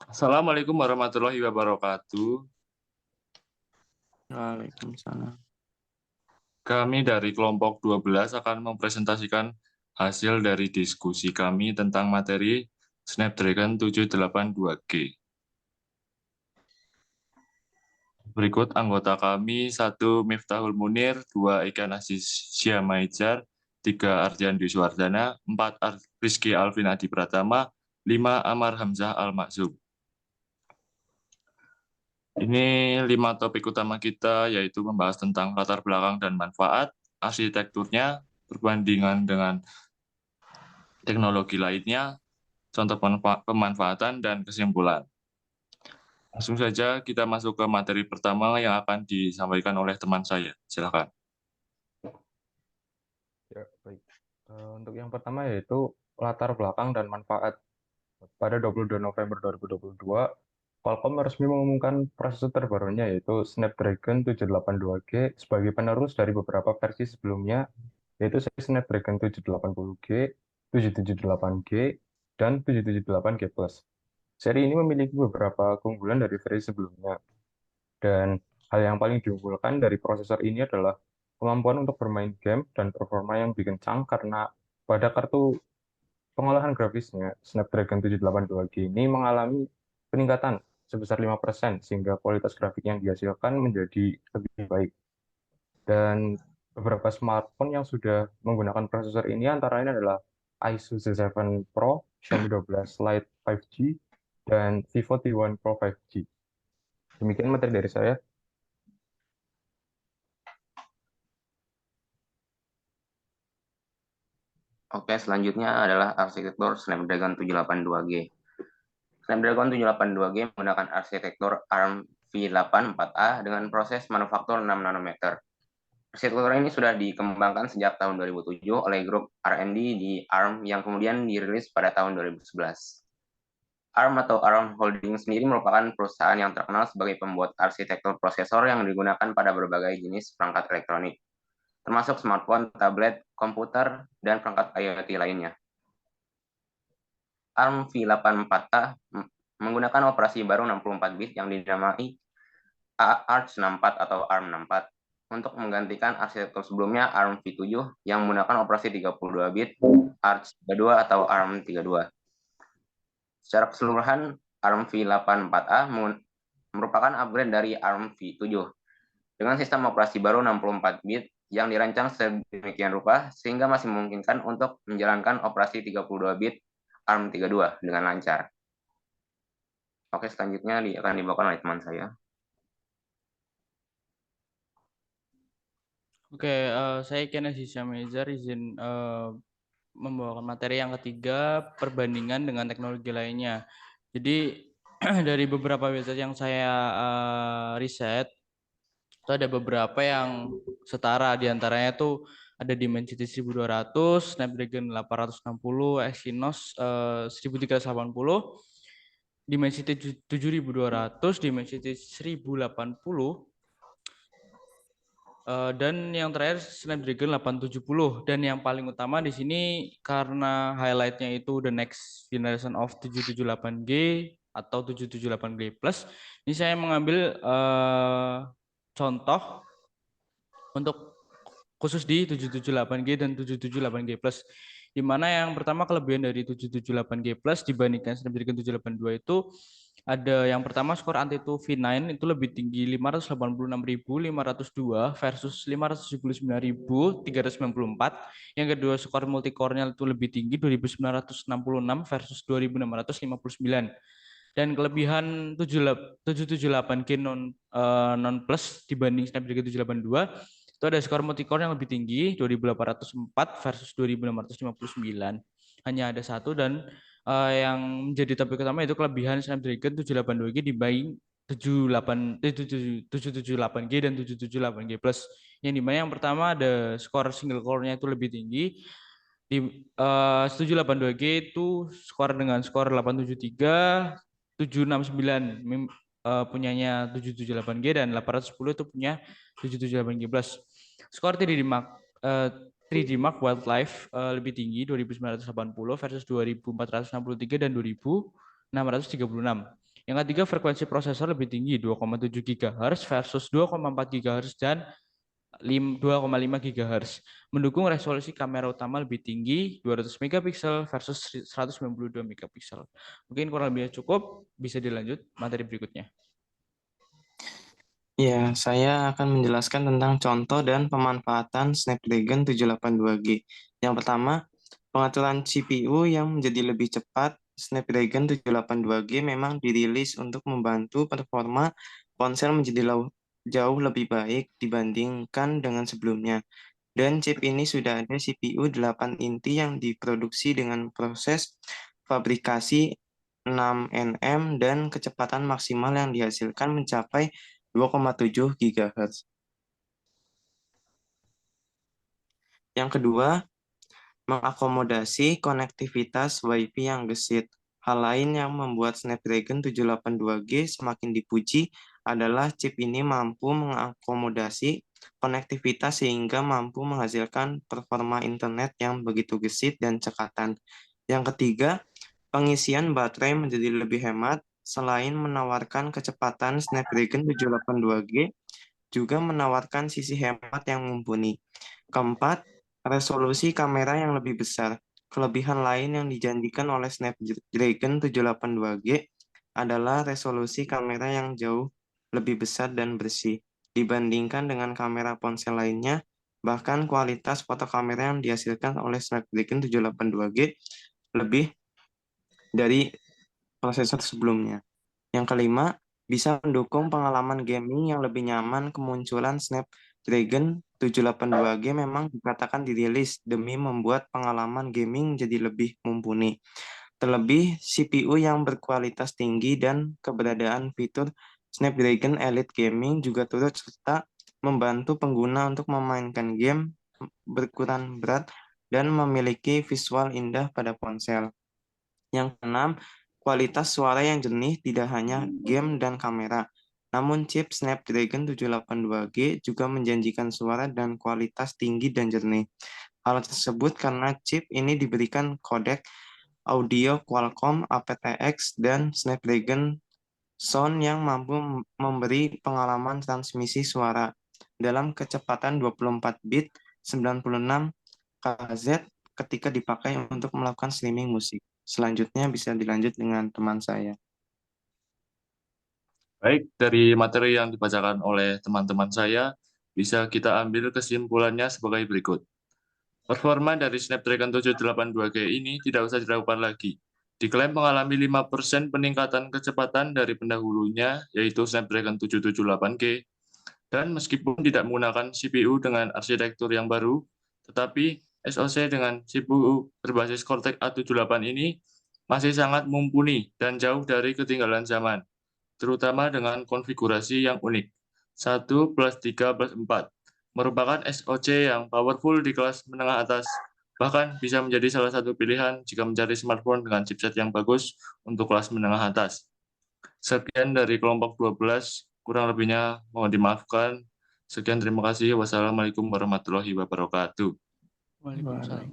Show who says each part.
Speaker 1: Assalamualaikum warahmatullahi wabarakatuh.
Speaker 2: Waalaikumsalam.
Speaker 1: Kami dari kelompok 12 akan mempresentasikan hasil dari diskusi kami tentang materi Snapdragon 782G. Berikut anggota kami: 1. Miftahul Munir, 2. Eka Aziz Syamaijar, 3. Ardian Dwi Suwardana, 4. Rizky Alvin Adi Pratama, 5. Amar Hamzah Al-Maksum. Ini 5 topik utama kita, yaitu membahas tentang latar belakang dan manfaat, arsitekturnya, perbandingan dengan teknologi lainnya, contoh pemanfaatan, dan kesimpulan. Langsung saja kita masuk ke materi pertama yang akan disampaikan oleh teman saya. Silakan.
Speaker 3: Ya, baik. Untuk yang pertama yaitu latar belakang dan manfaat. Pada 22 November 2022, Qualcomm resmi mengumumkan prosesor terbarunya yaitu Snapdragon 782G sebagai penerus dari beberapa versi sebelumnya, yaitu Snapdragon 780G, 778G, dan 778G Plus. Seri ini memiliki beberapa keunggulan dari versi sebelumnya, dan hal yang paling diunggulkan dari prosesor ini adalah kemampuan untuk bermain game dan performa yang lebih kencang karena pada kartu pengolahan grafisnya, Snapdragon 782G ini mengalami peningkatan sebesar 5% sehingga kualitas grafik yang dihasilkan menjadi lebih baik. Dan beberapa smartphone yang sudah menggunakan prosesor ini antara lain adalah Asus Z7 Pro, Xiaomi 12 Lite 5G, dan Vivo T1 Pro 5G. Demikian materi dari saya.
Speaker 4: Oke, selanjutnya adalah arsitektur Snapdragon 782G. Snapdragon 782G menggunakan arsitektur ARM v8 4A dengan proses manufaktur 6 nanometer. Arsitektur ini sudah dikembangkan sejak tahun 2007 oleh grup R&D di ARM yang kemudian dirilis pada tahun 2011. ARM atau ARM Holdings sendiri merupakan perusahaan yang terkenal sebagai pembuat arsitektur prosesor yang digunakan pada berbagai jenis perangkat elektronik, termasuk smartphone, tablet, komputer, dan perangkat IoT lainnya. ARM v8-4A menggunakan operasi baru 64 bit yang dinamai Arch64 atau ARM64 untuk menggantikan arsitektur sebelumnya ARM v7 yang menggunakan operasi 32 bit Arch32 atau ARM32. Secara keseluruhan, ARM v8-4A merupakan upgrade dari ARM v7 dengan sistem operasi baru 64 bit yang dirancang sedemikian rupa sehingga masih memungkinkan untuk menjalankan operasi 32 bit ARM32 dengan lancar. Oke, selanjutnya akan dibawakan oleh teman saya.
Speaker 2: Oke, saya Ken Aziz Syamaijar izin membawakan materi yang ketiga, perbandingan dengan teknologi lainnya. Jadi dari beberapa website yang saya riset, itu ada beberapa yang setara, diantaranya tuh ada Dimensity 1200, Snapdragon 860, Exynos 1380, Dimensity 7200, Dimensity 1080, dan yang terakhir Snapdragon 870. Dan yang paling utama di sini karena highlightnya itu the next generation of 778G atau 778G Plus. Ini saya mengambil contoh untuk khusus di 778G dan 778G Plus. Di mana yang pertama kelebihan dari 778G Plus dibandingkan Snapdragon 782 itu ada yang pertama skor Antutu V9 itu lebih tinggi 586.502 versus 579.394. Yang kedua skor multicore-nya itu lebih tinggi 2.966 versus 2.659. Dan kelebihan 778G non plus dibanding Snapdragon 782 itu ada skor multicore yang lebih tinggi 2.804 versus 2.659. Hanya ada satu, dan yang menjadi topik utama itu kelebihan Snapdragon 782G dibanding 778G dan 778G Plus. Yang dimana yang pertama ada skor single core-nya itu lebih tinggi. Di 782G itu skor dengan skor 873, 769 punyanya 778G, dan 810 itu punya 778G Plus. Skor 3D Mark 3D Mark Wildlife lebih tinggi 2.980 versus 2.463 dan 2.636. Yang ketiga, frekuensi prosesor lebih tinggi 2,7 GHz versus 2,4 GHz dan 2,5 GHz. Mendukung resolusi kamera utama lebih tinggi 200 megapiksel versus 192 megapiksel. Mungkin kurang lebih cukup, bisa dilanjut materi berikutnya.
Speaker 5: Ya, saya akan menjelaskan tentang contoh dan pemanfaatan Snapdragon 782G. Yang pertama, pengaturan CPU yang menjadi lebih cepat. Snapdragon 782G memang dirilis untuk membantu performa ponsel menjadi jauh lebih baik dibandingkan dengan sebelumnya. Dan chip ini sudah ada CPU 8 inti yang diproduksi dengan proses fabrikasi 6 nm dan kecepatan maksimal yang dihasilkan mencapai 2,7 GHz. Yang kedua, mengakomodasi konektivitas Wi-Fi yang gesit. Hal lain yang membuat Snapdragon 782G semakin dipuji adalah chip ini mampu mengakomodasi konektivitas sehingga mampu menghasilkan performa internet yang begitu gesit dan cekatan. Yang ketiga, pengisian baterai menjadi lebih hemat. Selain menawarkan kecepatan Snapdragon 782G, juga menawarkan sisi hemat yang mumpuni. Keempat, resolusi kamera yang lebih besar. Kelebihan lain yang dijanjikan oleh Snapdragon 782G adalah resolusi kamera yang jauh lebih besar dan bersih. Dibandingkan dengan kamera ponsel lainnya, bahkan kualitas foto kamera yang dihasilkan oleh Snapdragon 782G lebih dari prosesor sebelumnya. Yang kelima, bisa mendukung pengalaman gaming yang lebih nyaman. Kemunculan Snapdragon 782G memang dikatakan dirilis demi membuat pengalaman gaming jadi lebih mumpuni. Terlebih, CPU yang berkualitas tinggi dan keberadaan fitur Snapdragon Elite Gaming juga turut serta membantu pengguna untuk memainkan game berkurang berat dan memiliki visual indah pada ponsel. Yang keenam, kualitas suara yang jernih tidak hanya game dan kamera, namun chip Snapdragon 782G juga menjanjikan suara dan kualitas tinggi dan jernih. Hal tersebut karena chip ini diberikan kodek audio Qualcomm aptX dan Snapdragon Sound yang mampu memberi pengalaman transmisi suara dalam kecepatan 24 bit 96 Kz ketika dipakai untuk melakukan streaming musik. Selanjutnya bisa dilanjut dengan teman saya.
Speaker 1: Baik, dari materi yang dibacakan oleh teman-teman saya, bisa kita ambil kesimpulannya sebagai berikut. Performa dari Snapdragon 782G ini tidak usah diragukan lagi. Diklaim mengalami 5% peningkatan kecepatan dari pendahulunya, yaitu Snapdragon 778G. Dan meskipun tidak menggunakan CPU dengan arsitektur yang baru, tetapi SoC dengan CPU berbasis Cortex A78 ini masih sangat mumpuni dan jauh dari ketinggalan zaman, terutama dengan konfigurasi yang unik, 1+3+4, merupakan SoC yang powerful di kelas menengah atas, bahkan bisa menjadi salah satu pilihan jika mencari smartphone dengan chipset yang bagus untuk kelas menengah atas. Sekian dari kelompok 12, kurang lebihnya mohon dimaafkan. Sekian, terima kasih. Wassalamualaikum warahmatullahi wabarakatuh.
Speaker 2: Waalaikumsalam.